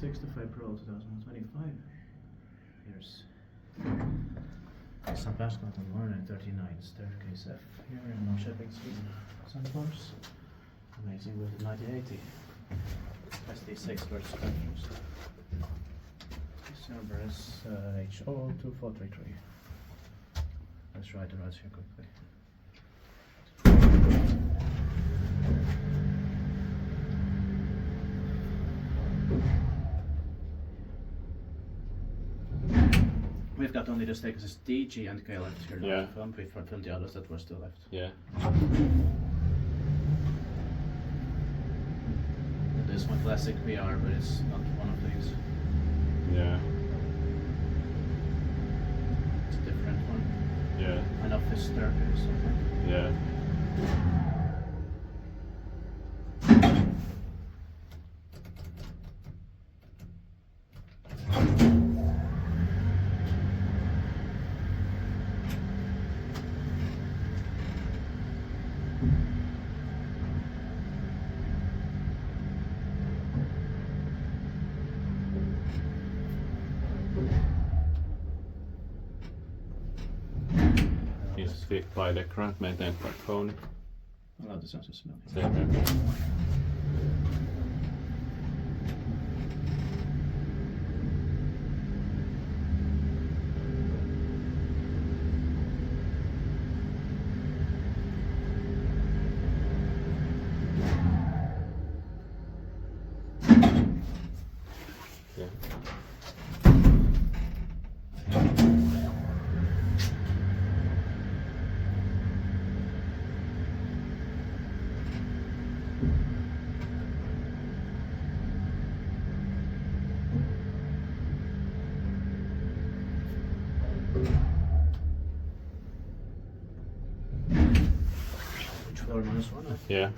6th of April 2025. Here's Sankt Persgatan 139, staircase F here in Norrköping, Sweden. Some floors. Amazing with the 9080. SD6 versus countries. This number is HO2433. Let's write the routes here quickly. We've got only the staircases D, G and K left here now. Yeah. We've got 20 others that were still left. Yeah. This one classic VR, but it's not one of these. Yeah. It's a different one. Yeah. An office staircase, something. Yeah. He's fit by the current maintained by Kone. I love the sounds of smelling. Same here. Yeah. Which floor minus one? Yeah.